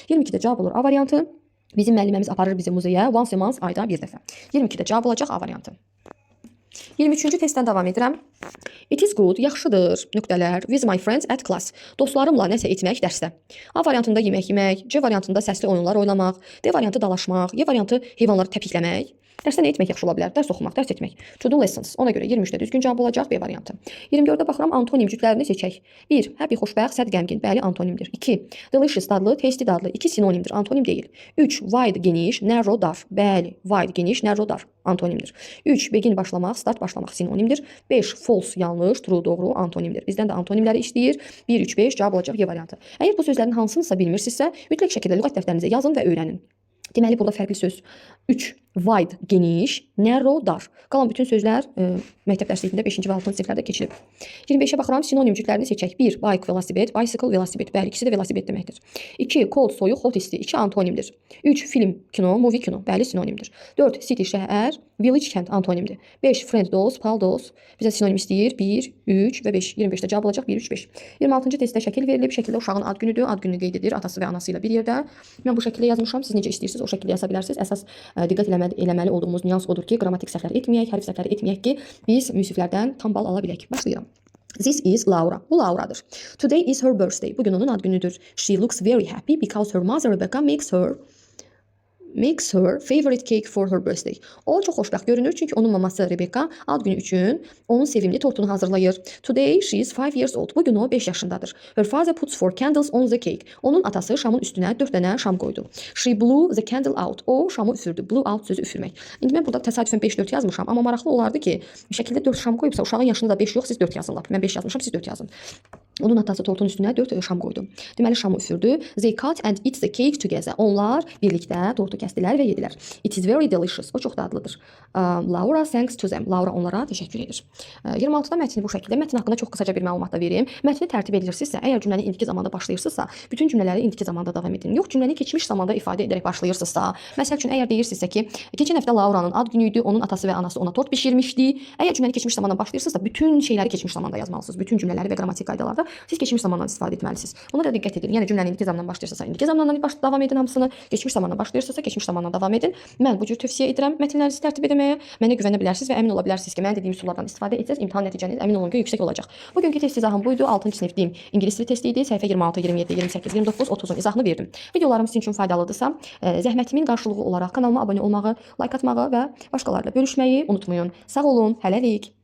22-də cavab olur A variantı. Bizim müəlliməmiz aparır bizi muzeyə once a month, ayda bir dəfə. 22-də cavab olacaq A variantı. 23-cü testdən davam edirəm. It is good, yaxşıdır, nöqtələr, with my friends at class. Dostlarımla nəsə etmək dərsdə. A variantında yemək yemək, C variantında səsli oyunlar oynamaq, D variantı dalaşmaq, E variantı heyvanları təpikləmək. Dərsdə nə etmək yaxşı ola bilər? Dərs oxumaq, dərs etmək. To do lessons. Ona görə 23-də düzgün cavab olacaq B variantı. 24-də baxıram, antonim cütlərini seçək. 1. Happy, xoşbəxt, sad, qəmgin. Bəli, antonimdir. 2. Delicious, dadlı, tasty, dadlı. 2 sinonimdir, antonim deyil. 3. Wide, geniş, narrow, dar. Bəli, wide, geniş, narrow, dar. Antonimdir. 3. Begin, başlamaq, start, başlamaq. Sinonimdir. 5. False, yanlış, true, doğru. Antonimdir. Bizdən də antonimləri istəyir. 1, 3, 5 cavab olacaq Y variantı. Əgər bu sözlərin hansınsa bilmirsinizsə, mütləq şəkildə lüğət dəftərinizə yazın və öyrənin. Deməli, burada fərqli söz 3. Wide, geniş, narrow, dar. Qalan bütün sözlər məktəb dərsliklərində 5-ci və 6-cı siniflərdə keçilib. 25-ə baxıram, sinonim cütlərini seçək. 1. Bike, velosiped, bicycle, velosiped. Bəli, ikisi də velosiped deməkdir. 2. Cold, soyuq, hot isti. 2 antonimdir. 3. Film, kino, movie, kino. Bəli, sinonimdir. 4. City, şəhər, village, kənd, antonimdir. 5. Friend, dost, pal, dost. Bizə sinonim istəyir. 1, 3 və 5. 25-də cavab olacaq 1, 3, 5. 26-cı testdə şəkil verilib. Şəkildə uşağın ad günüdür. Ad gününü qeyd edir atası və anası ilə bir yerdə. Mən bu şəkildə yazmışam. Siz necə istəyirsiniz o şəkildə yaza bilərsiniz. Əsas diqqət eləməli olduğumuz nüans odur ki, qrammatik səhvlər etməyək, hərf səhvləri etməyək ki, biz müsiflərdən tam bal ala bilək. Başlayıram. This is Laura. Bu Lauradır. Today is her birthday. Bugün onun ad günüdür. She looks very happy because her mother Rebecca makes her favorite cake for her birthday. O çox xoşbəxt görünür çünki onun maması Rebecca ad günü üçün onun sevimli tortunu hazırlayır. Today she is 5 years old. Bugün o 5 yaşındadır. Her father puts 4 candles on the cake. Onun atası şamın üstünə 4 dənə şam qoydu. She blew the candle out. O şamı üfürdü. Blow out sözü üfürmək. İndi mən burada təsadüfən 5-4 yazmışam, amma maraqlı olardı ki, şəkildə 4 şam qoyubsa uşağın yaşında da 5 yox, siz 4 yazın. Mən 5 yazmışam, siz 4 yazın. Onun atası tortun üstünə 4 şam qoydu. Deməli şamı üfürdü. They cut and eat the cake together. Onlar birlikdə tortu kəsdilər və yedilər. It is very delicious. O çox dadlıdır. Laura thanks to them. Laura onlara təşəkkür edir. 26-da mətni bu şəkildə. Mətn haqqında çox qısaca bir məlumat da verim. Mətni tərtib edirsinizsə, əgər cümləni indiki zamanda başlayırsınızsa, bütün cümlələri indiki zamanda davam edin. Yox, cümləni keçmiş zamanda ifadə edərək başlayırsınızsa, məsəl üçün əgər deyirsinizsə ki, keçən həftə Lauranın ad günü idi, onun atası və anası ona tort bişirmişdi. Əgər cümləni keçmiş zamanda başlayırsınızsa, bütün şeyləri keçmiş zamanda yazmalısınız. Bütün cümlələri və qrammatik qaydalarda siz keçmiş zamandan istifadə etməlisiniz. Ona da diqqət edin. Yəni cümləni indiki zamandan başlayırsınızsa, indiki zamandan davam edin hamısını. Keçmiş zamandan başlayırsınızsa, keçmiş zamandan davam edin. Mən bu cür tövsiyə edirəm mətnlərinizi tərtib etməyə. Mənə güvənə bilərsiniz və əmin ola bilərsiniz ki, mən dediyim üsullardan istifadə etsəz imtahan nəticəniz əmin olun ki, yüksək olacaq. Bugünkü test izahım buydu. 6-cı sinifdeyim. İngilis dili testi idi. Səhifə 26, 27, 28, 29, 30-un izahını verdim. Videolarım sizin üçün faydalıdırsa, zəhmətimin qarşılığı olaraq kanalıma abunə olmağı, like atmağı və başqalarla bölüşməyi unutmayın. Sağ olun. Hələlik.